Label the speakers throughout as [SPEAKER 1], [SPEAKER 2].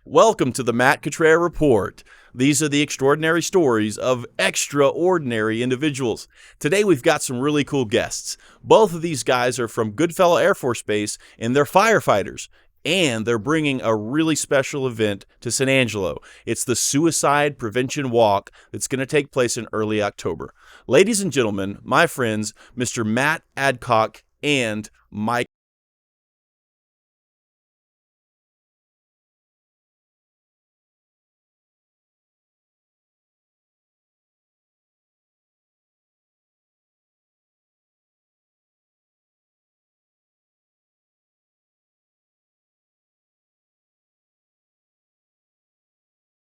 [SPEAKER 1] Welcome to the Matt Cutrer Report. These are the extraordinary stories of extraordinary individuals. Today we've got some really cool guests. Both of these guys are from Goodfellow Air Force Base, and they're firefighters. And they're bringing a really special event to San Angelo. It's the Suicide Prevention Walk that's going to take place in early October. Ladies and gentlemen, my friends, Mr. Matt Adcock and Mike.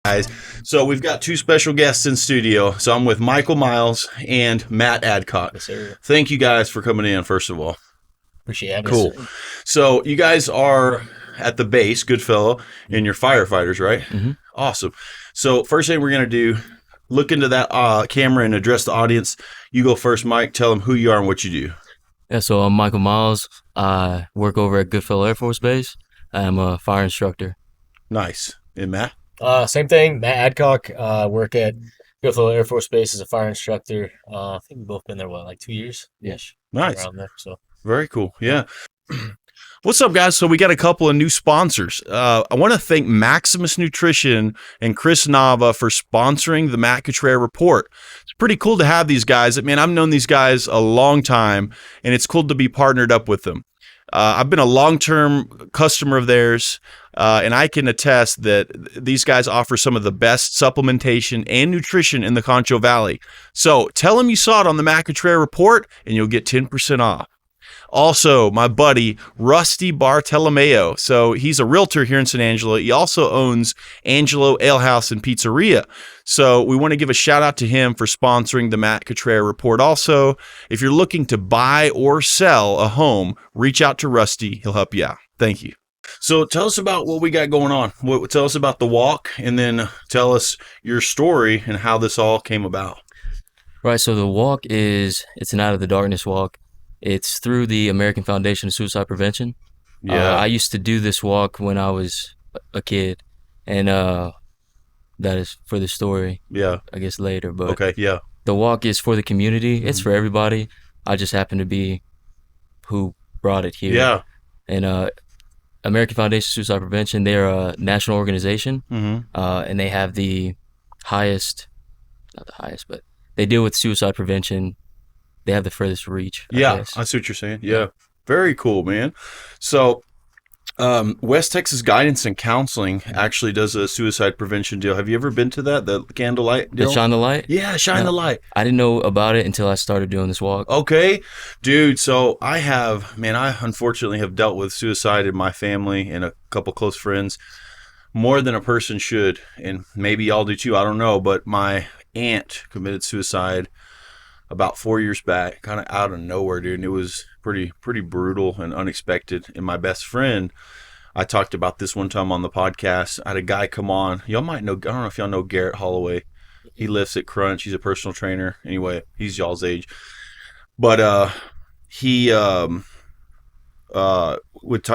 [SPEAKER 1] Guys. So we've got two special guests in studio. So I'm with Michael Myles and Matt Adcock.
[SPEAKER 2] Yes, sir.
[SPEAKER 1] Thank you guys for coming in, first of all.
[SPEAKER 2] Appreciate having
[SPEAKER 1] Cool.
[SPEAKER 2] us.
[SPEAKER 1] So you guys are at the base, Goodfellow, and you're firefighters, right?
[SPEAKER 2] Mm-hmm.
[SPEAKER 1] Awesome. So first thing we're going to do, look into that camera and address the audience. You go first, Mike. Tell them who you are and what you do.
[SPEAKER 2] Yeah, so I'm Michael Myles. I work over at Goodfellow Air Force Base. I'm a fire instructor.
[SPEAKER 1] Nice. And Matt?
[SPEAKER 3] Same thing, Matt Adcock. Work at Goodfellow Air Force Base as a fire instructor. I think we've both been there, like 2 years? Ish.
[SPEAKER 1] Nice.
[SPEAKER 3] Around there, so.
[SPEAKER 1] Very cool. Yeah. What's up, guys? So we got a couple of new sponsors. I want to thank Maximus Nutrition and Chris Nava for sponsoring the Matt Cutrer Report. It's pretty cool to have these guys. Man, I've known these guys a long time, and it's cool to be partnered up with them. I've been a long-term customer of theirs, and I can attest that these guys offer some of the best supplementation and nutrition in the Concho Valley. So tell them you saw it on the Matt Cutrer Report, and you'll get 10% off. Also, my buddy, Rusty Bartolomeo. So he's a realtor here in San Angelo. He also owns Angelo Ale House and Pizzeria. So we want to give a shout out to him for sponsoring the Matt Cutrer Report. Also, if you're looking to buy or sell a home, reach out to Rusty. He'll help you out. Thank you. So tell us about what we got going on. Tell us about the walk, and then tell us your story and how this all came about.
[SPEAKER 2] Right, so the walk it's an Out of the Darkness walk. It's through the American Foundation of Suicide Prevention.
[SPEAKER 1] Yeah.
[SPEAKER 2] I used to do this walk when I was a kid, and that is for the story.
[SPEAKER 1] Yeah.
[SPEAKER 2] I guess later, but
[SPEAKER 1] Okay. Yeah.
[SPEAKER 2] the walk is for the community. It's for everybody. I just happen to be who brought it here.
[SPEAKER 1] Yeah.
[SPEAKER 2] And American Foundation of Suicide Prevention, they're a national organization, and they have the highest, not the highest, but they deal with suicide prevention. They have the furthest reach. I guess.
[SPEAKER 1] I see what you're saying. Yeah. Very cool, man. So West Texas Guidance and Counseling actually does a suicide prevention deal. Have you ever been to that, the candlelight deal?
[SPEAKER 2] The Shine the Light?
[SPEAKER 1] Yeah, Shine the Light.
[SPEAKER 2] I didn't know about it until I started doing this walk.
[SPEAKER 1] Okay. Dude, so I unfortunately have dealt with suicide in my family and a couple close friends more than a person should, and maybe y'all do too, I don't know, but my aunt committed suicide about 4 years back, kind of out of nowhere, dude. And it was pretty brutal and unexpected. And my best friend, I talked about this one time on the podcast. I had a guy come on. Y'all might know, I don't know if y'all know Garrett Holloway. He lifts at Crunch. He's a personal trainer. Anyway, he's y'all's age. But he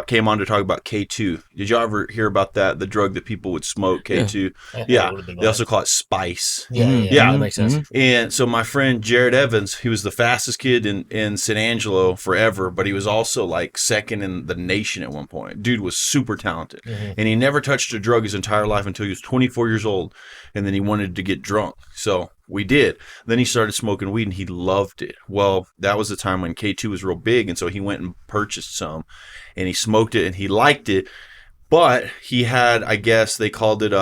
[SPEAKER 1] came on to talk about K2. Did y'all ever hear about that? The drug that people would smoke, K2. Yeah. They also call it spice.
[SPEAKER 3] Yeah. That makes sense.
[SPEAKER 1] And so my friend Jared Evans, he was the fastest kid in San Angelo forever, but he was also like second in the nation at one point. Dude was super talented. And he never touched a drug his entire life until he was 24 years old. And then he wanted to get drunk. So we did. Then he started smoking weed and he loved it. Well, that was the time when K2 was real big. And so he went and purchased some and he smoked it and he liked it. But he had, I guess they called it,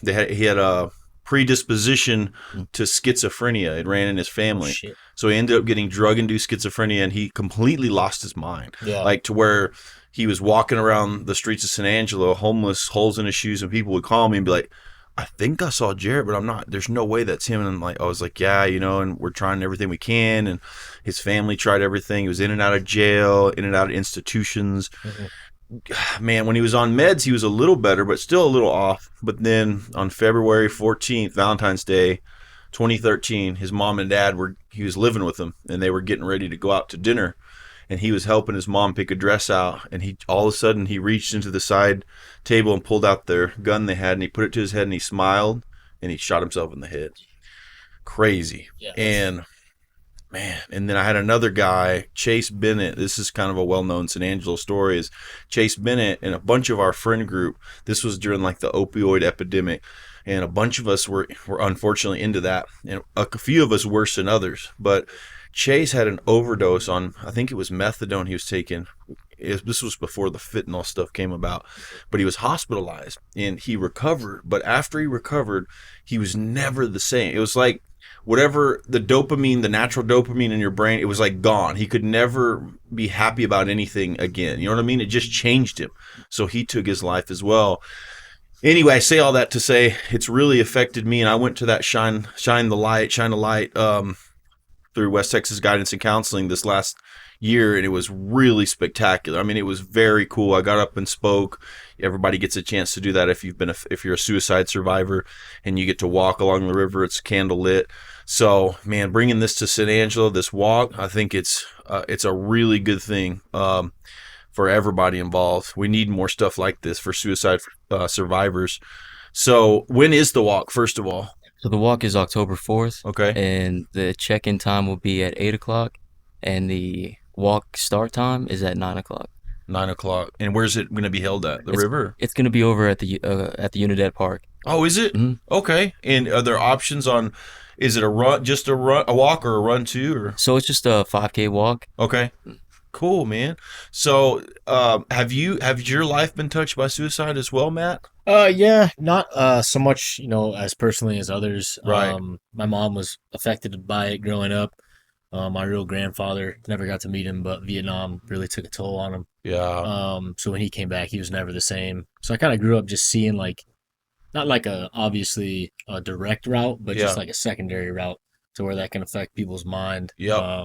[SPEAKER 1] he had a predisposition to schizophrenia. It ran in his family.
[SPEAKER 3] Shit.
[SPEAKER 1] So he ended up getting drug-induced schizophrenia and he completely lost his mind.
[SPEAKER 3] Yeah.
[SPEAKER 1] Like to where he was walking around the streets of San Angelo, homeless, holes in his shoes, and people would call me and be like, I think I saw Jared, but I'm not, there's no way that's him. And I was like, yeah, and we're trying everything we can. And his family tried everything. He was in and out of jail, in and out of institutions. Man, when he was on meds, he was a little better, but still a little off. But then on February 14th, Valentine's Day, 2013, his mom and dad he was living with them and they were getting ready to go out to dinner. and he was helping his mom pick a dress out, and he all of a sudden he reached into the side table and pulled out their gun they had, and he put it to his head and he smiled and he shot himself in the head. Crazy.
[SPEAKER 3] Yeah.
[SPEAKER 1] And man, and then I had another guy, Chase Bennett. This is kind of a well-known San Angelo story. Is Chase Bennett and a bunch of our friend group. This was during like the opioid epidemic, and a bunch of us were unfortunately into that, and a few of us worse than others. But Chase had an overdose on, I think it was methadone he was taking. This was before the fentanyl stuff came about, but he was hospitalized and he recovered. But after he recovered, he was never the same. It was like whatever the dopamine, the natural dopamine in your brain, it was like gone. He could never be happy about anything again. You know what I mean? It just changed him. So he took his life as well. Anyway, I say all that to say it's really affected me, and I went to that shine a light through West Texas Guidance and Counseling this last year, and it was really spectacular. I mean, it was very cool. I got up and spoke. Everybody gets a chance to do that if you're a suicide survivor, and you get to walk along the river. It's candle lit. So, man, bringing this to San Angelo, this walk, I think it's a really good thing for everybody involved. We need more stuff like this for suicide survivors. So, when is the walk, first of all?
[SPEAKER 2] So the walk is October 4th.
[SPEAKER 1] Okay.
[SPEAKER 2] And the check-in time will be at 8 o'clock, and the walk start time is at 9 o'clock.
[SPEAKER 1] 9 o'clock. And where's it going to be held at? The river?
[SPEAKER 2] It's going to be over at the Unidad Park.
[SPEAKER 1] Oh, is it?
[SPEAKER 2] Mm-hmm.
[SPEAKER 1] Okay. And are there options on, is it a walk or a run too? Or?
[SPEAKER 2] So it's just a 5K walk.
[SPEAKER 1] Okay. Cool, man. So have your life been touched by suicide as well, Matt?
[SPEAKER 3] Yeah, not so much, as personally as others.
[SPEAKER 1] Right.
[SPEAKER 3] My mom was affected by it growing up. My real grandfather, never got to meet him, but Vietnam really took a toll on him.
[SPEAKER 1] Yeah.
[SPEAKER 3] So when he came back, he was never the same. So I kind of grew up just seeing not like obviously a direct route, but just like a secondary route to where that can affect people's mind.
[SPEAKER 1] Yeah.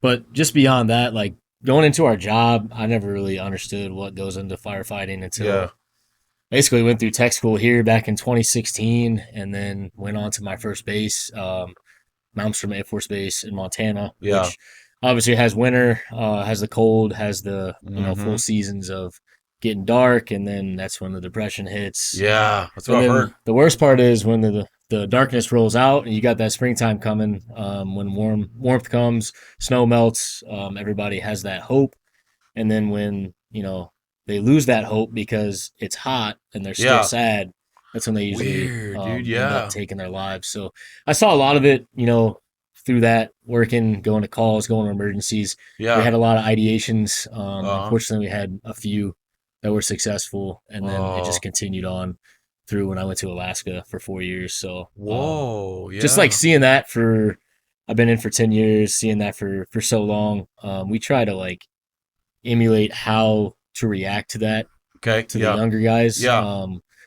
[SPEAKER 3] But just beyond that, like going into our job, I never really understood what goes into firefighting until basically went through tech school here back in 2016, and then went on to my first base. Malmstrom Air Force Base in Montana, which obviously has winter, has the cold, has the full seasons of getting dark, and then that's when the depression hits.
[SPEAKER 1] Yeah, that's what I've heard.
[SPEAKER 3] The worst part is when the darkness rolls out and you got that springtime coming, when warmth comes, snow melts, everybody has that hope, and then when they lose that hope because it's hot and they're still sad, that's when they usually end up taking their lives. So I saw a lot of it, through that, working, going to calls, going to emergencies.
[SPEAKER 1] Yeah.
[SPEAKER 3] We had a lot of ideations. Unfortunately, we had a few that were successful, and then it just continued on through when I went to Alaska for 4 years. So just like seeing that I've been in for 10 years, seeing that for so long. We try to emulate how to react to that.
[SPEAKER 1] Okay.
[SPEAKER 3] To the younger guys.
[SPEAKER 1] Yeah.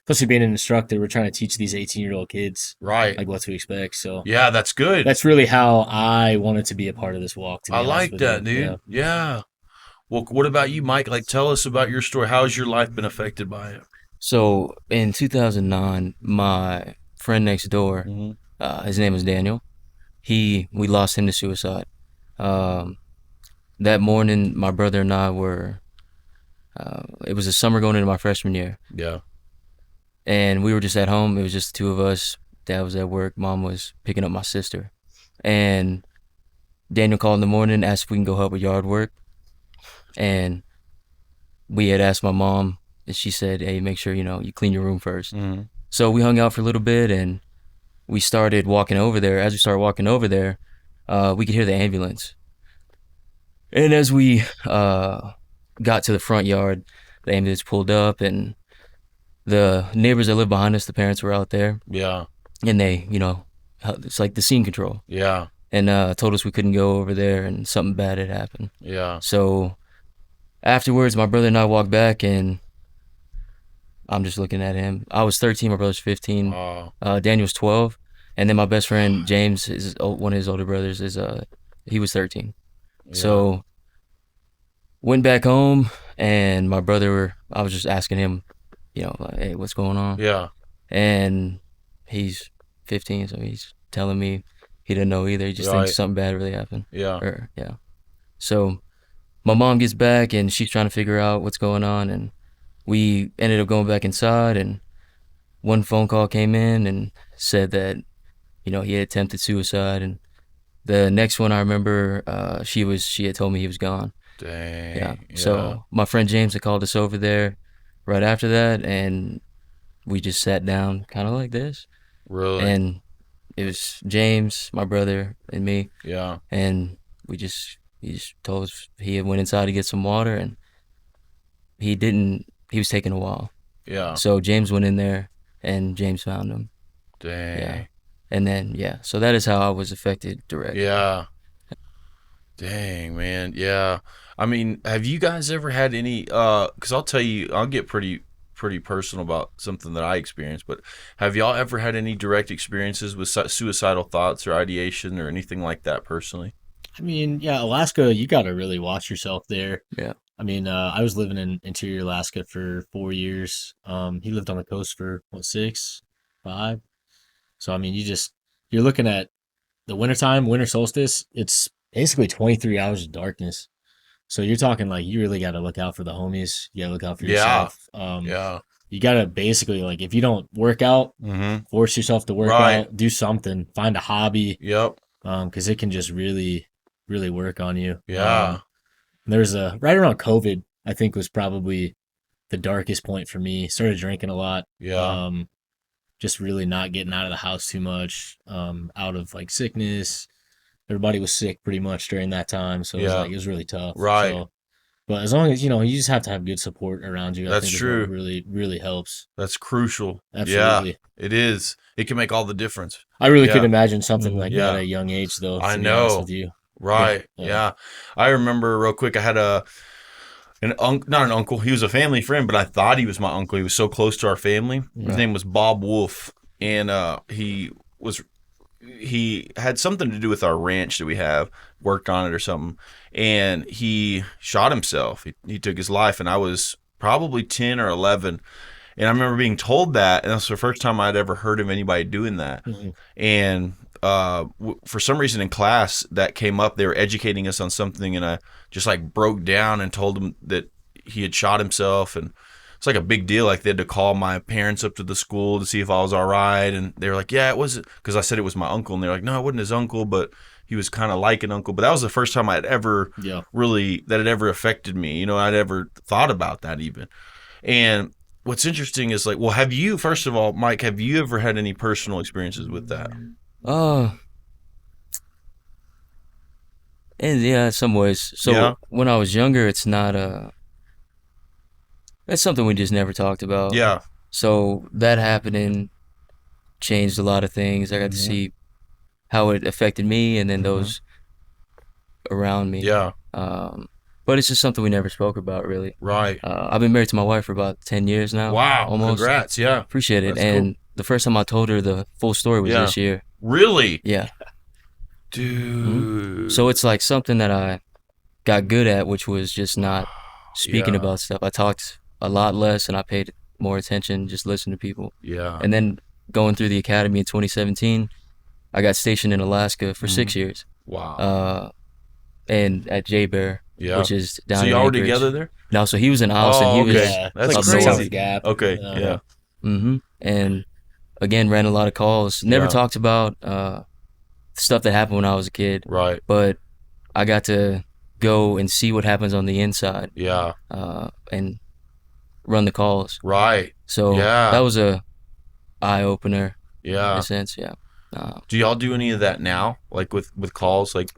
[SPEAKER 3] Especially being an instructor, we're trying to teach these 18-year-old kids what to expect. So
[SPEAKER 1] yeah, that's good.
[SPEAKER 3] That's really how I wanted to be a part of this walk.
[SPEAKER 1] I like that, dude. Yeah. Well, what about you, Mike? Tell us about your story. How has your life been affected by it?
[SPEAKER 2] So in 2009, my friend next door, his name was Daniel. We lost him to suicide. That morning, my brother and I were. It was the summer going into my freshman year.
[SPEAKER 1] Yeah.
[SPEAKER 2] And we were just at home. It was just the two of us. Dad was at work. Mom was picking up my sister. And Daniel called in the morning, asked if we can go help with yard work. And we had asked my mom, and she said, hey, make sure, you clean your room first. Mm-hmm. So we hung out for a little bit, and we started walking over there. As we started walking over there, we could hear the ambulance. And as we got to the front yard, the ambulance pulled up, and the neighbors that lived behind us, the parents were out there.
[SPEAKER 1] Yeah.
[SPEAKER 2] And they, it's like the scene control.
[SPEAKER 1] Yeah.
[SPEAKER 2] And told us we couldn't go over there and something bad had happened.
[SPEAKER 1] Yeah.
[SPEAKER 2] So afterwards, my brother and I walked back, and I'm just looking at him. I was 13, my brother's 15. Daniel's 12. And then my best friend, James, one of his older brothers, he was 13. Yeah. So went back home, and my brother, I was just asking him, hey, what's going on?
[SPEAKER 1] Yeah.
[SPEAKER 2] And he's 15, so he's telling me he didn't know either. He just thinks something bad really happened.
[SPEAKER 1] Yeah.
[SPEAKER 2] So my mom gets back and she's trying to figure out what's going on, and we ended up going back inside, and one phone call came in and said that, he had attempted suicide, and the next one I remember, she had told me he was gone.
[SPEAKER 1] Dang.
[SPEAKER 2] Yeah. So my friend James had called us over there right after that, and we just sat down kind of like this.
[SPEAKER 1] Really?
[SPEAKER 2] And it was James, my brother, and me.
[SPEAKER 1] Yeah.
[SPEAKER 2] And he just told us he had went inside to get some water, and he was taking a while.
[SPEAKER 1] Yeah.
[SPEAKER 2] So James went in there, and James found him.
[SPEAKER 1] Dang.
[SPEAKER 2] Yeah. And then, so that is how I was affected directly.
[SPEAKER 1] Yeah. Dang, man. Yeah. I mean, have you guys ever had any, because I'll tell you, I'll get pretty personal about something that I experienced, but have y'all ever had any direct experiences with suicidal thoughts or ideation or anything like that personally?
[SPEAKER 3] I mean, yeah, Alaska, you got to really watch yourself there.
[SPEAKER 2] Yeah.
[SPEAKER 3] I mean, I was living in interior Alaska for 4 years. He lived on the coast for, 6, 5? So, I mean, you're looking at the wintertime, winter solstice, it's basically 23 hours of darkness. So you're talking like you really got to look out for the homies. You got to look out for yourself.
[SPEAKER 1] Yeah.
[SPEAKER 3] You got to basically, like, if you don't work out, force yourself to work out, do something, find a hobby.
[SPEAKER 1] Yep.
[SPEAKER 3] Because it can just really, really work on you.
[SPEAKER 1] Yeah.
[SPEAKER 3] There's right around COVID, I think was probably the darkest point for me. Started drinking a lot.
[SPEAKER 1] Yeah.
[SPEAKER 3] Just really not getting out of the house too much, out of like sickness. Everybody was sick pretty much during that time. So it was really tough.
[SPEAKER 1] Right.
[SPEAKER 3] So, but as long as, you just have to have good support around you.
[SPEAKER 1] That's
[SPEAKER 3] I think
[SPEAKER 1] true.
[SPEAKER 3] Is what really, really helps.
[SPEAKER 1] That's crucial.
[SPEAKER 3] Absolutely.
[SPEAKER 1] Yeah, it is. It can make all the difference.
[SPEAKER 3] I really could imagine something like that at a young age, though.
[SPEAKER 1] I
[SPEAKER 3] to be
[SPEAKER 1] know.
[SPEAKER 3] honest with you.
[SPEAKER 1] Right. Yeah. I remember real quick, I had not an uncle. He was a family friend, but I thought he was my uncle. He was so close to our family. His name was Bob Wolf. And he had something to do with our ranch that we have, worked on it or something. And he shot himself. He took his life, and I was probably 10 or 11. And I remember being told that, and that's the first time I'd ever heard of anybody doing that. Mm-hmm. And for some reason in class that came up, they were educating us on something, and I just like broke down and told them that he had shot himself. And it's like a big deal. Like they had to call my parents up to the school to see if I was all right. And they were like, yeah, it was, because I said it was my uncle. And they're like, no, it wasn't his uncle, but he was kind of like an uncle. But that was the first time I'd ever that it ever affected me. I'd ever thought about that even. And what's interesting is like, well, first of all, Mike, have you ever had any personal experiences with that?
[SPEAKER 2] In some ways. So when I was younger, it's not that's something we just never talked about.
[SPEAKER 1] Yeah.
[SPEAKER 2] So that happening changed a lot of things. I got to see how it affected me and then those around me.
[SPEAKER 1] Yeah.
[SPEAKER 2] But it's just something we never spoke about, really.
[SPEAKER 1] Right.
[SPEAKER 2] I've been married to my wife for about 10 years now.
[SPEAKER 1] Wow.
[SPEAKER 2] Almost.
[SPEAKER 1] Congrats. Yeah.
[SPEAKER 2] Appreciate it.
[SPEAKER 1] That's
[SPEAKER 2] and
[SPEAKER 1] cool.
[SPEAKER 2] The first time I told her the full story was this year.
[SPEAKER 1] Really?
[SPEAKER 2] Yeah.
[SPEAKER 1] Dude.
[SPEAKER 2] Mm-hmm. So it's like something that I got good at, which was just not speaking about stuff. I talked a lot less and I paid more attention, just listen to people.
[SPEAKER 1] Yeah.
[SPEAKER 2] And then going through the academy in 2017, I got stationed in Alaska for 6 years.
[SPEAKER 1] Wow.
[SPEAKER 2] And at J-Bear, which is down in
[SPEAKER 1] So y'all were
[SPEAKER 2] Anchorage.
[SPEAKER 1] Together there?
[SPEAKER 2] No, so he was in Austin. He was
[SPEAKER 1] That's
[SPEAKER 3] like
[SPEAKER 1] crazy.
[SPEAKER 3] 6 hours gap.
[SPEAKER 1] Okay. Yeah.
[SPEAKER 2] Mm-hmm. And again, ran a lot of calls. Never talked about stuff that happened when I was a kid.
[SPEAKER 1] Right.
[SPEAKER 2] But I got to go and see what happens on the inside.
[SPEAKER 1] Yeah.
[SPEAKER 2] And run the calls.
[SPEAKER 1] Right.
[SPEAKER 2] So that was a eye opener.
[SPEAKER 1] Yeah.
[SPEAKER 2] In a sense. Yeah.
[SPEAKER 1] Do y'all do any of that now? Like with calls? Like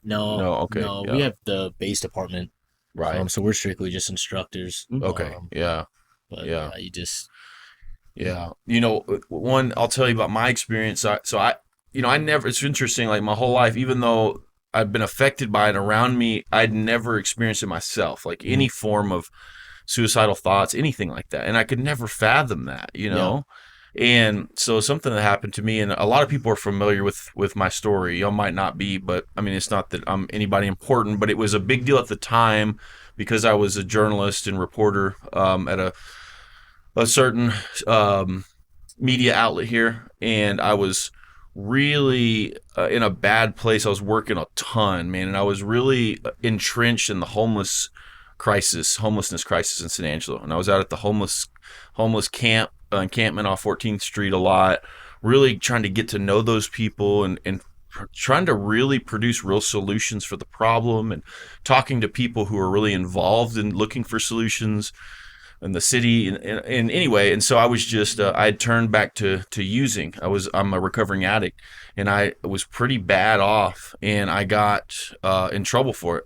[SPEAKER 3] No.
[SPEAKER 1] Okay.
[SPEAKER 3] No, we have the base department.
[SPEAKER 1] Right.
[SPEAKER 3] So we're strictly just instructors.
[SPEAKER 1] Okay.
[SPEAKER 3] But you just.
[SPEAKER 1] Yeah. One, I'll tell you about my experience. I never, it's interesting, like my whole life, even though I've been affected by it around me, I'd never experienced it myself, like any form of suicidal thoughts, anything like that. And I could never fathom that, Yeah. And so something that happened to me, and a lot of people are familiar with my story. Y'all might not be, but I mean, it's not that I'm anybody important, but it was a big deal at the time because I was a journalist and reporter at a certain media outlet here, and I was really in a bad place. I was working a ton, man, and I was really entrenched in the homelessness crisis in San Angelo. And I was out at the homeless encampment off 14th Street a lot, really trying to get to know those people and trying to really produce real solutions for the problem, and talking to people who are really involved in looking for solutions in the city. And anyway, and so I was just I had turned back to using. I'm a recovering addict, and I was pretty bad off, and I got in trouble for it,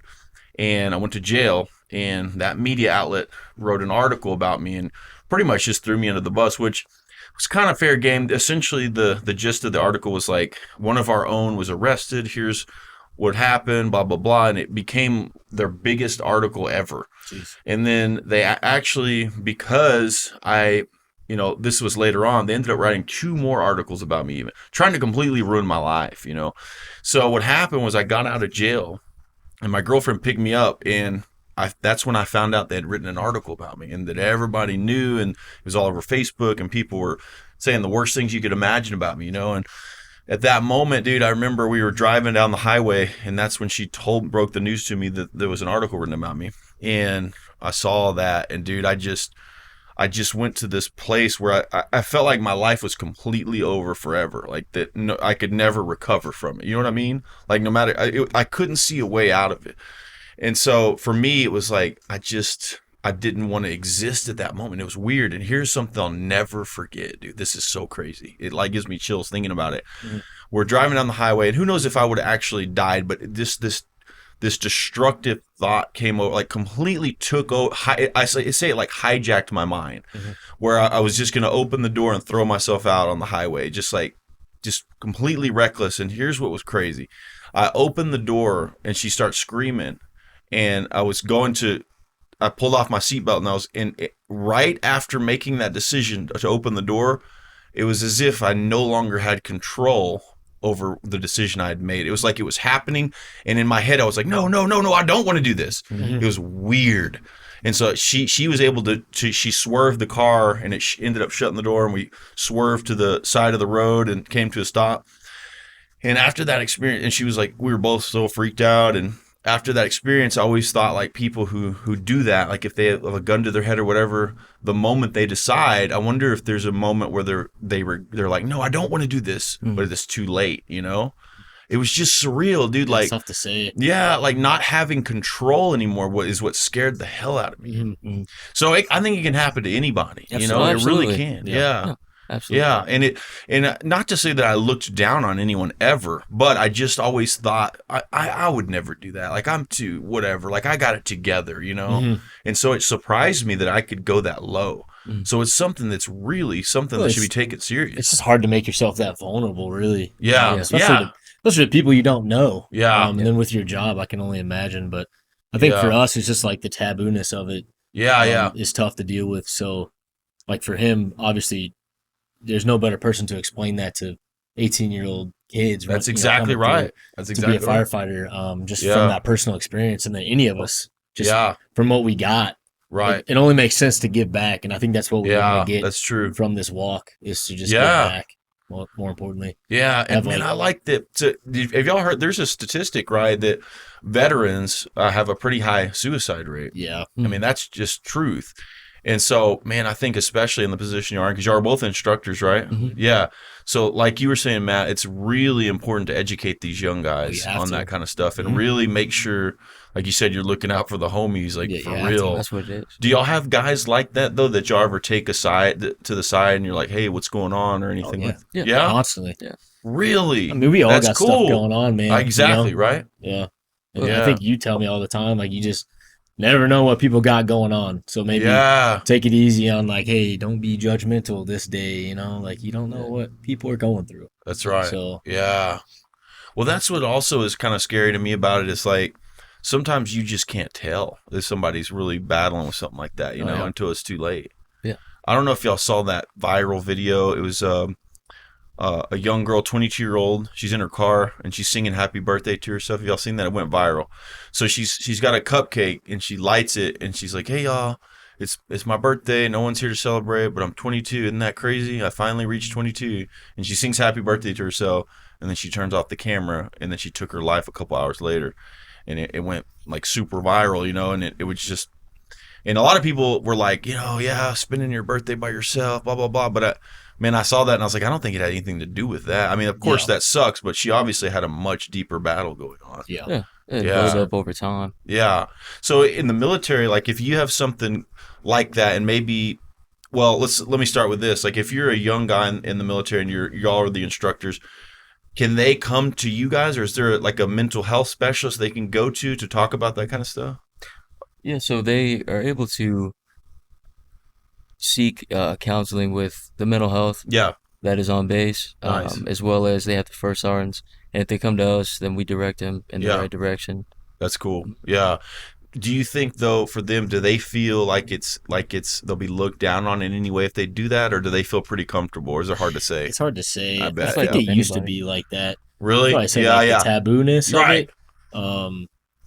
[SPEAKER 1] and I went to jail. And that media outlet wrote an article about me and pretty much just threw me under the bus, which was kind of fair game. Essentially, the gist of the article was like, one of our own was arrested. Here's what happened, blah, blah, blah. And it became their biggest article ever. Jeez. And then they actually, because this was later on, they ended up writing 2 more articles about me, even trying to completely ruin my life, So what happened was I got out of jail, and my girlfriend picked me up, and that's when I found out they had written an article about me, and that everybody knew, and it was all over Facebook, and people were saying the worst things you could imagine about me, And at that moment, dude, I remember we were driving down the highway, and that's when she broke the news to me that there was an article written about me. And I saw that, and dude, I just went to this place where I felt like my life was completely over forever, like that I could never recover from it. You know what I mean? Like no matter, I couldn't see a way out of it. And so for me, it was like, I didn't want to exist at that moment. It was weird. And here's something I'll never forget, dude. This is so crazy. It like gives me chills thinking about it. Mm-hmm. We're driving down the highway, and who knows if I would have actually died, but this destructive thought came over, like completely took over. I say it like hijacked my mind, where I was just going to open the door and throw myself out on the highway, just completely reckless. And here's what was crazy. I opened the door, and she starts screaming. And I pulled off my seatbelt, and I was right after making that decision to open the door, it was as if I no longer had control over the decision I had made. It was like it was happening. And in my head, I was like, no, I don't want to do this. Mm-hmm. It was weird. And so she was able she swerved the car, and it ended up shutting the door, and we swerved to the side of the road and came to a stop. And after that experience, and she was like, we were both so freaked out. And after that experience, I always thought like people who do that, like if they have a gun to their head or whatever, the moment they decide, I wonder if there's a moment where they're like, no, I don't want to do this, but it's too late, It was just surreal, dude. Like,
[SPEAKER 3] tough to say.
[SPEAKER 1] Yeah, like not having control anymore is what scared the hell out of me. Mm-hmm. So I think it can happen to anybody,
[SPEAKER 2] Absolutely.
[SPEAKER 1] It really can. Yeah.
[SPEAKER 2] Absolutely.
[SPEAKER 1] Yeah, and not to say that I looked down on anyone ever, but I just always thought I would never do that. Like I'm too whatever. Like I got it together, Mm-hmm. And so it surprised me that I could go that low. Mm-hmm. So it's something that's really something that should be taken serious.
[SPEAKER 3] It's just hard to make yourself that vulnerable, really.
[SPEAKER 1] Yeah,
[SPEAKER 3] especially to people you don't know.
[SPEAKER 1] Yeah,
[SPEAKER 3] and then with your job, I can only imagine. But I think for us, it's just like the tabooness of it.
[SPEAKER 1] Yeah,
[SPEAKER 3] is tough to deal with. So, like for him, obviously. There's no better person to explain that to 18-year-old kids.
[SPEAKER 1] That's exactly right. That's exactly
[SPEAKER 3] to be a firefighter, just from that personal experience, and then any of us, just from what we got.
[SPEAKER 1] Right.
[SPEAKER 3] It only makes sense to give back, and I think that's what we want to get.
[SPEAKER 1] That's true.
[SPEAKER 3] From this walk is to just give back. Well, more importantly.
[SPEAKER 1] Yeah, and man, I like that. Have y'all heard? There's a statistic, right, that veterans have a pretty high suicide rate.
[SPEAKER 3] Yeah.
[SPEAKER 1] I mean, that's just truth. And so, man, I think especially in the position you are, because you are both instructors, right? Mm-hmm. Yeah. So like you were saying, Matt, it's really important to educate these young guys on that kind of stuff and really make sure, like you said, you're looking out for the homies, like for real.
[SPEAKER 2] That's what it is.
[SPEAKER 1] Do y'all have guys like that, though, that y'all ever take to the side and you're like, hey, what's going on or anything?
[SPEAKER 3] Yeah, constantly.
[SPEAKER 1] Yeah. Really?
[SPEAKER 3] I mean, we all got stuff going on, man.
[SPEAKER 1] Exactly, right?
[SPEAKER 3] Yeah. I think you tell me all the time, like you just never know what people got going on. So maybe take it easy on like, hey, don't be judgmental this day, like you don't know what people are going through.
[SPEAKER 1] That's right.
[SPEAKER 3] So
[SPEAKER 1] yeah. Well, that's what also is kind of scary to me about it. It's like sometimes you just can't tell if somebody's really battling with something like that, until it's too late.
[SPEAKER 2] Yeah.
[SPEAKER 1] I don't know if y'all saw that viral video. It was a young girl, 22-year-old. She's in her car and she's singing happy birthday to herself. Have y'all seen that? It went viral. So she's got a cupcake and she lights it and she's like, hey, y'all, it's my birthday. No one's here to celebrate, but I'm 22. Isn't that crazy? I finally reached 22. And she sings happy birthday to herself, and then she turns off the camera, and then she took her life a couple hours later. And it went like super viral, and it was just, and a lot of people were like, yeah, spending your birthday by yourself, blah, blah, blah. But I saw that and I was like, I don't think it had anything to do with that. I mean, of course that sucks, but she obviously had a much deeper battle going on.
[SPEAKER 2] Yeah. It goes up over time.
[SPEAKER 1] Yeah. So in the military, like if you have something like that, and maybe, well, let me start with this. Like if you're a young guy in the military and y'all are the instructors, can they come to you guys, or is there like a mental health specialist they can go to talk about that kind of stuff?
[SPEAKER 2] Yeah, so they are able to seek counseling with the mental health that is on base,
[SPEAKER 1] Nice.
[SPEAKER 2] as well as they have the first sergeants. And if they come to us, then we direct them in the right direction.
[SPEAKER 1] That's cool. Yeah. Do you think though, for them, do they feel like it's they'll be looked down on in any way if they do that, or do they feel pretty comfortable, or is it hard to say?
[SPEAKER 3] It's hard to say.
[SPEAKER 1] I bet.
[SPEAKER 3] I think it used to be like that.
[SPEAKER 1] Really?
[SPEAKER 3] I say the taboo-ness of it.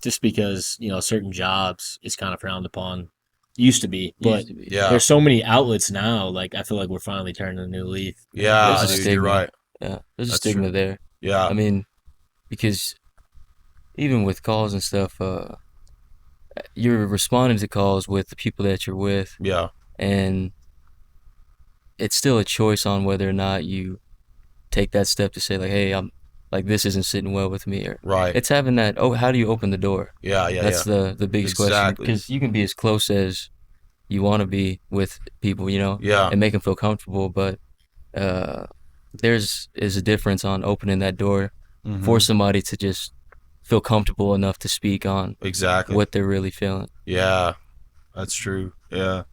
[SPEAKER 3] Just because, certain jobs is kind of frowned upon. Used to be. But there's so many outlets now, like I feel like we're finally turning a new leaf.
[SPEAKER 1] Yeah,
[SPEAKER 2] There's a
[SPEAKER 1] dude,
[SPEAKER 2] stigma.
[SPEAKER 1] you're right.
[SPEAKER 2] Yeah, there's a
[SPEAKER 1] That's
[SPEAKER 2] stigma
[SPEAKER 1] true.
[SPEAKER 2] there.
[SPEAKER 1] Yeah.
[SPEAKER 2] I mean, because even with calls and stuff, you're responding to calls with the people that you're with.
[SPEAKER 1] Yeah.
[SPEAKER 2] And it's still a choice on whether or not you take that step to say, like, hey, I'm like, this isn't sitting well with me. Or
[SPEAKER 1] Right.
[SPEAKER 2] it's having that, how do you open the door?
[SPEAKER 1] Yeah.
[SPEAKER 2] That's the biggest question.
[SPEAKER 1] Exactly.
[SPEAKER 2] Because you can be as close as you want to be with people,
[SPEAKER 1] Yeah.
[SPEAKER 2] and make them feel comfortable. But there's a difference on opening that door for somebody to just feel comfortable enough to speak on what they're really feeling.
[SPEAKER 1] Yeah, that's true. Yeah,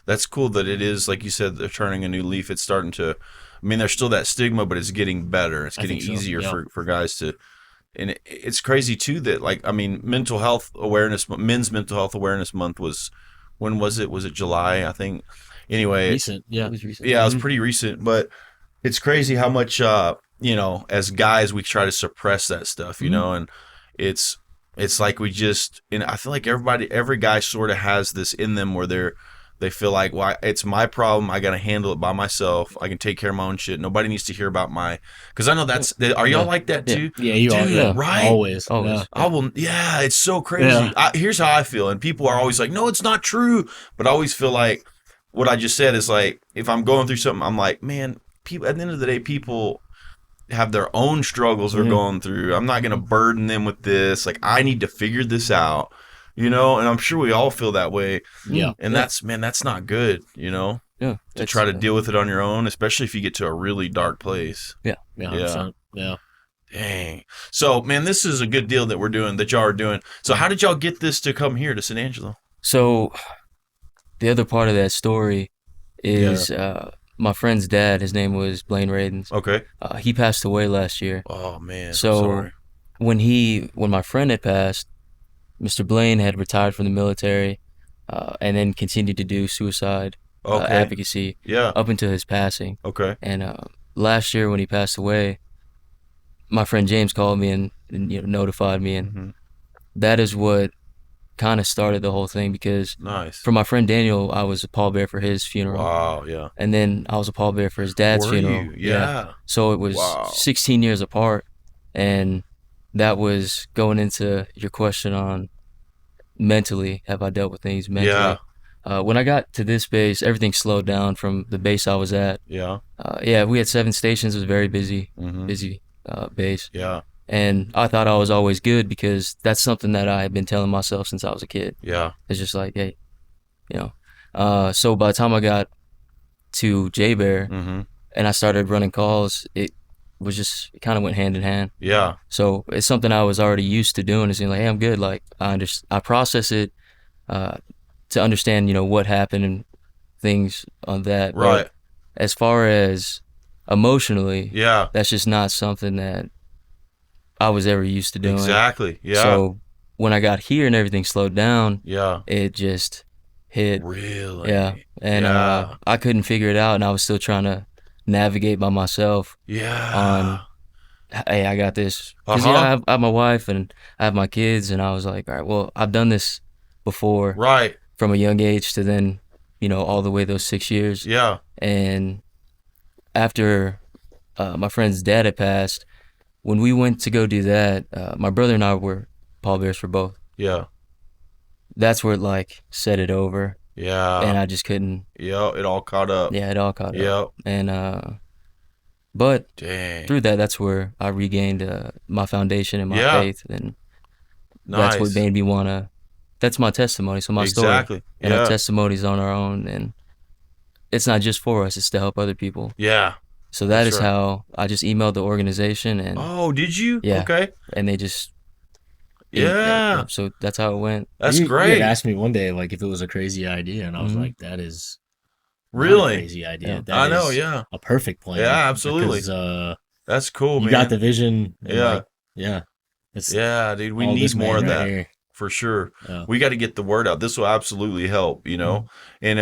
[SPEAKER 1] that's cool that it is, like you said, they're turning a new leaf. It's starting to, there's still that stigma, but it's getting better. It's getting easier for guys to, and it's crazy too that mental health awareness, Men's Mental Health Awareness Month was, when was it? Was it July? I think. Anyway,
[SPEAKER 3] recent. Yeah,
[SPEAKER 2] it was recent.
[SPEAKER 1] Yeah, it was pretty recent, but it's crazy how much, as guys, we try to suppress that stuff, and it's like we just, and I feel like every guy sort of has this in them where they feel like, well, it's my problem. I got to handle it by myself. I can take care of my own shit. Nobody needs to hear about because I know are y'all like that too?
[SPEAKER 3] Yeah, you are. Yeah.
[SPEAKER 1] Right?
[SPEAKER 3] Always.
[SPEAKER 2] Yeah.
[SPEAKER 1] I will. Yeah, it's so crazy.
[SPEAKER 3] Yeah.
[SPEAKER 1] Here's how I feel. And people are always like, no, it's not true. But I always feel like what I just said is like, if I'm going through something, I'm like, man, people, at the end of the day, people have their own struggles they're going through. I'm not going to burden them with this. Like, I need to figure this out, and I'm sure we all feel that way.
[SPEAKER 3] Yeah.
[SPEAKER 1] And that's not good,
[SPEAKER 2] Yeah.
[SPEAKER 1] to try to deal with it on your own, especially if you get to a really dark place.
[SPEAKER 2] Yeah.
[SPEAKER 3] Yeah.
[SPEAKER 1] Dang. So, man, this is a good deal that y'all are doing. So how did y'all get this to come here to San Angelo?
[SPEAKER 2] So the other part of that story is my friend's dad. His name was Blaine Radens.
[SPEAKER 1] Okay.
[SPEAKER 2] He passed away last year.
[SPEAKER 1] Oh, man.
[SPEAKER 2] So
[SPEAKER 1] sorry.
[SPEAKER 2] when my friend had passed, Mr. Blaine had retired from the military, and then continued to do suicide advocacy up until his passing.
[SPEAKER 1] Okay.
[SPEAKER 2] And last year when he passed away, my friend James called me and notified me, and that is what kind of started the whole thing, because for my friend Daniel, I was a pallbearer for his funeral.
[SPEAKER 1] Wow, yeah.
[SPEAKER 2] And then I was a pallbearer for his dad's funeral.
[SPEAKER 1] You? Yeah.
[SPEAKER 2] So it was 16 years apart, and that was going into your question on mentally, have I dealt with things mentally? Yeah. When I got to this base, everything slowed down from the base I was at.
[SPEAKER 1] Yeah.
[SPEAKER 2] We had 7 stations. It was a very busy base.
[SPEAKER 1] Yeah.
[SPEAKER 2] And I thought I was always good, because that's something that I had been telling myself since I was a kid.
[SPEAKER 1] Yeah.
[SPEAKER 2] It's just like, hey, so by the time I got to J-Bear and I started running calls, it kind of went hand in hand.
[SPEAKER 1] Yeah.
[SPEAKER 2] So it's something I was already used to doing, is like, hey, I'm good. Like, I process it to understand, what happened and things on that.
[SPEAKER 1] Right.
[SPEAKER 2] But as far as emotionally, that's just not something that I was ever used to doing.
[SPEAKER 1] Exactly. Yeah.
[SPEAKER 2] So when I got here and everything slowed down, it just hit.
[SPEAKER 1] Really?
[SPEAKER 2] Yeah. And I couldn't figure it out, and I was still trying to navigate by myself.
[SPEAKER 1] Yeah.
[SPEAKER 2] Hey, I got this. Because I have my wife and I have my kids, and I was like, all right, well, I've done this before.
[SPEAKER 1] Right.
[SPEAKER 2] From a young age to then all the way those 6 years.
[SPEAKER 1] Yeah.
[SPEAKER 2] And after my friend's dad had passed, when we went to go do that, my brother and I were pallbearers for both.
[SPEAKER 1] Yeah.
[SPEAKER 2] That's where it like set it over.
[SPEAKER 1] Yeah.
[SPEAKER 2] And I just couldn't.
[SPEAKER 1] Yeah, it all caught up.
[SPEAKER 2] Yeah, it all caught
[SPEAKER 1] Yep.
[SPEAKER 2] up. And but
[SPEAKER 1] Dang.
[SPEAKER 2] through that's where I regained my foundation and my
[SPEAKER 1] Yeah.
[SPEAKER 2] faith, and
[SPEAKER 1] Nice.
[SPEAKER 2] that's what made me want to. That's my testimony. So my
[SPEAKER 1] Exactly.
[SPEAKER 2] story and
[SPEAKER 1] Yeah.
[SPEAKER 2] our testimonies on our own, and it's not just for us; it's to help other people.
[SPEAKER 1] Yeah.
[SPEAKER 2] So that
[SPEAKER 1] That's
[SPEAKER 2] is
[SPEAKER 1] right.
[SPEAKER 2] how I just emailed the organization, and
[SPEAKER 1] Oh, did you?
[SPEAKER 2] Yeah.
[SPEAKER 1] Okay.
[SPEAKER 2] and they just
[SPEAKER 1] Yeah.
[SPEAKER 2] So that's how it went.
[SPEAKER 1] That's
[SPEAKER 3] You
[SPEAKER 1] great.
[SPEAKER 3] had asked me one day like if it was a crazy idea, and I was
[SPEAKER 2] Mhm.
[SPEAKER 3] like, "That is not a
[SPEAKER 1] Really?
[SPEAKER 3] crazy idea.
[SPEAKER 2] Yeah.
[SPEAKER 3] That
[SPEAKER 1] I know,
[SPEAKER 3] is
[SPEAKER 1] yeah.
[SPEAKER 3] a perfect plan."
[SPEAKER 1] Yeah, absolutely.
[SPEAKER 3] Because,
[SPEAKER 1] That's cool,
[SPEAKER 3] you
[SPEAKER 1] man.
[SPEAKER 3] got the vision. And
[SPEAKER 1] Yeah.
[SPEAKER 3] like, yeah. It's
[SPEAKER 1] Yeah, dude, we
[SPEAKER 3] all
[SPEAKER 1] need
[SPEAKER 3] this man
[SPEAKER 1] more of
[SPEAKER 3] right
[SPEAKER 1] that
[SPEAKER 3] here.
[SPEAKER 1] for sure.
[SPEAKER 3] Yeah.
[SPEAKER 1] We got to get the word out. This will absolutely help, And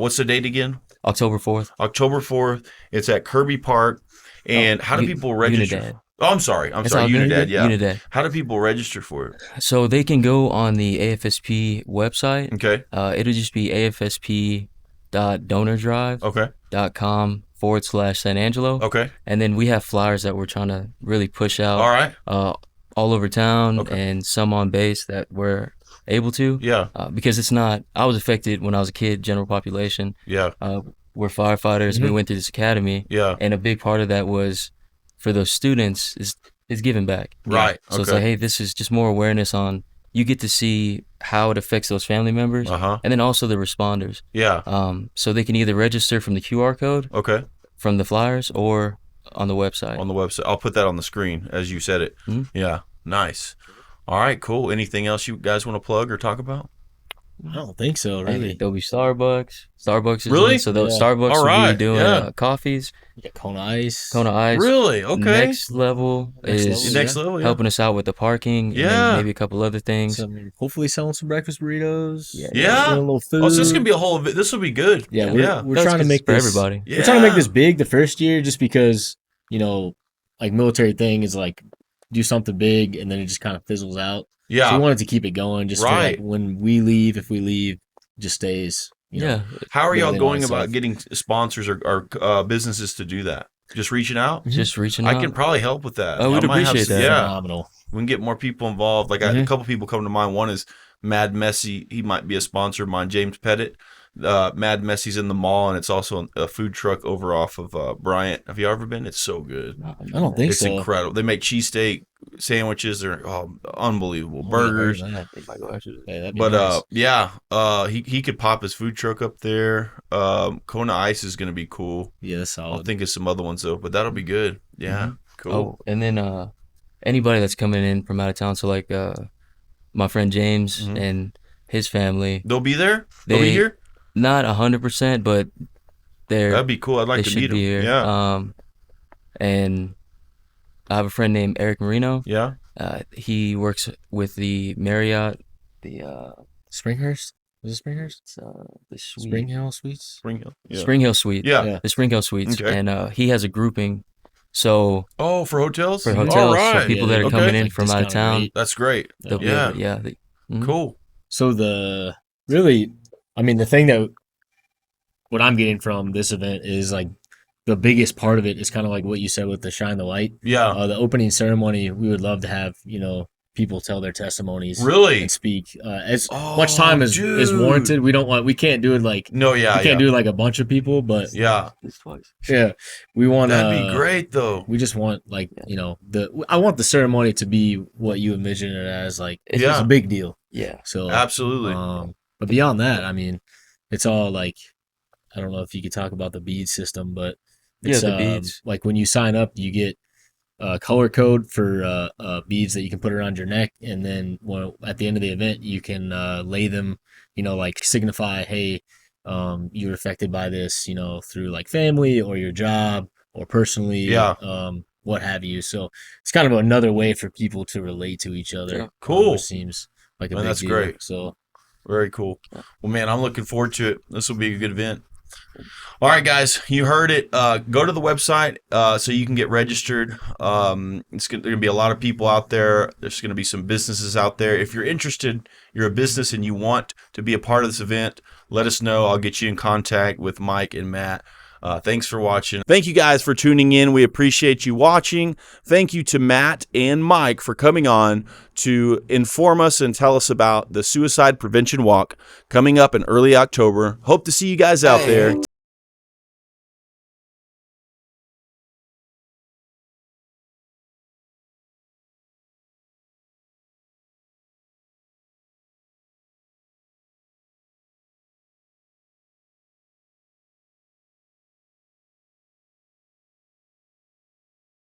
[SPEAKER 1] what's the date again?
[SPEAKER 2] October 4th.
[SPEAKER 1] October 4th. It's at Kirby Park. And how do people register?
[SPEAKER 2] Unidad.
[SPEAKER 1] Oh, I'm sorry.
[SPEAKER 2] It's all good.
[SPEAKER 1] Unidad, yeah.
[SPEAKER 2] Unidad.
[SPEAKER 1] How do people register for it?
[SPEAKER 2] So they can go on the AFSP website.
[SPEAKER 1] Okay.
[SPEAKER 2] It'll just be afsp.donordrive.com/San Angelo.
[SPEAKER 1] Okay.
[SPEAKER 2] And then we have flyers that we're trying to really push out
[SPEAKER 1] All right.
[SPEAKER 2] all over town,
[SPEAKER 1] Okay.
[SPEAKER 2] and some on base that we're able to.
[SPEAKER 1] Yeah.
[SPEAKER 2] Because it's not, I was affected when I was a kid, general population.
[SPEAKER 1] Yeah.
[SPEAKER 2] We're firefighters. We
[SPEAKER 3] Mhm.
[SPEAKER 2] went through this academy.
[SPEAKER 1] Yeah.
[SPEAKER 2] And a big part of that was for those students is giving back.
[SPEAKER 1] Right.
[SPEAKER 2] So it's
[SPEAKER 1] Okay.
[SPEAKER 2] like, hey, this is just more awareness on, you get to see how it affects those family members,
[SPEAKER 1] Uh-huh.
[SPEAKER 2] and then also the responders.
[SPEAKER 1] Yeah.
[SPEAKER 2] So they can either register from the QR code
[SPEAKER 1] Okay.
[SPEAKER 2] from the flyers or on the website.
[SPEAKER 1] On the website. I'll put that on the screen as you said it.
[SPEAKER 2] Mhm.
[SPEAKER 1] Yeah. Nice. All right, cool. Anything else you guys want to plug or talk about?
[SPEAKER 3] I don't think so, really.
[SPEAKER 2] There'll be Starbucks. Starbucks is
[SPEAKER 1] Really?
[SPEAKER 2] doing, so those
[SPEAKER 3] Yeah.
[SPEAKER 2] Starbucks
[SPEAKER 1] All
[SPEAKER 2] will
[SPEAKER 1] right,
[SPEAKER 2] be doing
[SPEAKER 1] yeah.
[SPEAKER 2] coffees,
[SPEAKER 3] Yeah, Kona Ice.
[SPEAKER 2] Kona Ice.
[SPEAKER 1] Really? Okay.
[SPEAKER 2] Next level
[SPEAKER 3] Next
[SPEAKER 2] is
[SPEAKER 3] level,
[SPEAKER 1] Next level, yeah.
[SPEAKER 2] helping us out with the parking. And
[SPEAKER 1] Yeah.
[SPEAKER 2] then maybe a couple other things.
[SPEAKER 3] Hopefully selling some breakfast burritos.
[SPEAKER 2] Yeah.
[SPEAKER 1] Yeah.
[SPEAKER 3] Doing a little food.
[SPEAKER 1] Oh, so this is gonna be a whole. This will be good.
[SPEAKER 3] Yeah,
[SPEAKER 2] Yeah.
[SPEAKER 3] we're
[SPEAKER 2] That's
[SPEAKER 3] trying to
[SPEAKER 2] 'cause
[SPEAKER 3] make
[SPEAKER 2] it's for
[SPEAKER 3] this
[SPEAKER 2] everybody.
[SPEAKER 1] Yeah.
[SPEAKER 3] We're trying to make this big the first year, just because like military thing is like do something big and then it just kind of fizzles out. So
[SPEAKER 1] Yeah.
[SPEAKER 3] we wanted to keep it going, just so,
[SPEAKER 1] Right.
[SPEAKER 3] like, when we leave, if we leave, just stays. You know.
[SPEAKER 2] Yeah.
[SPEAKER 1] How are y'all
[SPEAKER 3] Building
[SPEAKER 1] going
[SPEAKER 3] on
[SPEAKER 1] about
[SPEAKER 3] itself.
[SPEAKER 1] getting sponsors or businesses to do that? Just reaching out.
[SPEAKER 2] Just reaching
[SPEAKER 1] I
[SPEAKER 2] out.
[SPEAKER 1] can probably help with that.
[SPEAKER 2] Oh, we'd
[SPEAKER 1] I might have
[SPEAKER 2] appreciate
[SPEAKER 1] some-
[SPEAKER 2] that.
[SPEAKER 1] Yeah,
[SPEAKER 3] Phenomenal.
[SPEAKER 1] we can get more people involved. Like a
[SPEAKER 3] Mhm.
[SPEAKER 1] couple people come to mind. One is Mad Messy. He might be a sponsor of mine. James Pettit. Mad Messy's in the mall, and it's also a food truck over off of Bryant. Have you ever been? It's so good.
[SPEAKER 3] I don't think
[SPEAKER 1] It's
[SPEAKER 3] so.
[SPEAKER 1] incredible. They make cheesesteak sandwiches. They're unbelievable. Burgers.
[SPEAKER 3] Yeah, that'd be
[SPEAKER 1] But
[SPEAKER 3] nice.
[SPEAKER 1] he could pop his food truck up there. Kona Ice is gonna be cool.
[SPEAKER 3] Yeah, that's
[SPEAKER 1] I'll
[SPEAKER 3] solid.
[SPEAKER 1] think of some other ones though, but that'll be good. Yeah, cool.
[SPEAKER 2] Oh, and then anybody that's coming in from out of town, so like my friend James
[SPEAKER 1] Mhm.
[SPEAKER 2] and his family,
[SPEAKER 1] They'll be there. They'll be
[SPEAKER 2] They-
[SPEAKER 1] here.
[SPEAKER 2] not 100%, but they're
[SPEAKER 1] That'd be cool. I'd like
[SPEAKER 2] they
[SPEAKER 1] to
[SPEAKER 2] should
[SPEAKER 1] meet them.
[SPEAKER 2] be here.
[SPEAKER 1] Yeah,
[SPEAKER 2] And I have a friend named Eric Marino.
[SPEAKER 1] yeah.
[SPEAKER 2] He works with the Marriott, the
[SPEAKER 3] Springhurst? Was it Springhurst?
[SPEAKER 2] the suite,
[SPEAKER 3] Spring Hill Suites?
[SPEAKER 1] Spring Hill. Yeah.
[SPEAKER 2] Spring Hill Suite.
[SPEAKER 1] Yeah.
[SPEAKER 3] Yeah.
[SPEAKER 2] The Spring Hill Suites,
[SPEAKER 1] Okay.
[SPEAKER 2] and he has a grouping. So
[SPEAKER 1] Oh, for hotels.
[SPEAKER 2] for
[SPEAKER 3] Mhm.
[SPEAKER 2] hotels,
[SPEAKER 1] All
[SPEAKER 2] for
[SPEAKER 1] right.
[SPEAKER 2] people
[SPEAKER 3] Yeah,
[SPEAKER 2] that are
[SPEAKER 1] okay.
[SPEAKER 2] coming in
[SPEAKER 3] Like
[SPEAKER 2] from out of
[SPEAKER 3] discounted
[SPEAKER 2] town,
[SPEAKER 3] rate.
[SPEAKER 1] That's great.
[SPEAKER 2] they'll be
[SPEAKER 1] Yeah.
[SPEAKER 2] able- yeah. Mhm.
[SPEAKER 1] Cool.
[SPEAKER 3] So the thing that what I'm getting from this event is like the biggest part of it is kind of like what you said with the Shine the Light.
[SPEAKER 1] Yeah.
[SPEAKER 3] The opening ceremony, we would love to have, people tell their testimonies
[SPEAKER 1] Really.
[SPEAKER 3] and speak as
[SPEAKER 1] Oh,
[SPEAKER 3] much time as is
[SPEAKER 1] dude.
[SPEAKER 3] warranted. We can't do it like
[SPEAKER 1] No. Yeah.
[SPEAKER 3] we can't do it like a bunch of people, but
[SPEAKER 1] Yeah.
[SPEAKER 3] yeah, we want
[SPEAKER 1] That'd be great though.
[SPEAKER 3] We just want I want the ceremony to be what you envision it as, like
[SPEAKER 2] It's
[SPEAKER 1] Yeah.
[SPEAKER 3] it's a big deal.
[SPEAKER 2] Yeah.
[SPEAKER 3] So
[SPEAKER 1] Absolutely.
[SPEAKER 3] but beyond that, I mean, it's all like, I don't know if you could talk about the bead system, but it's
[SPEAKER 2] Yeah, the beads.
[SPEAKER 3] like when you sign up, you get a color code for beads that you can put around your neck, and then at the end of the event, you can lay them, like signify, hey, you're affected by this, through like family or your job or personally,
[SPEAKER 1] Yeah.
[SPEAKER 3] what have you. So it's kind of another way for people to relate to each other.
[SPEAKER 2] Yeah.
[SPEAKER 1] Cool.
[SPEAKER 3] Which seems like a
[SPEAKER 1] Man,
[SPEAKER 3] big
[SPEAKER 1] that's
[SPEAKER 3] deal.
[SPEAKER 1] great.
[SPEAKER 3] So
[SPEAKER 1] Very cool. Well, man, I'm looking forward to it. This will be a good event. All right, guys, you heard it. Go to the website so you can get registered. There's going to be a lot of people out there. There's going to be some businesses out there. If you're interested, you're a business and you want to be a part of this event, let us know. I'll get you in contact with Mike and Matt. Thanks for watching. Thank you guys for tuning in. We appreciate you watching. Thank you to Matt and Mike for coming on to inform us and tell us about the Suicide Prevention Walk coming up in early October. Hope to see you guys out there.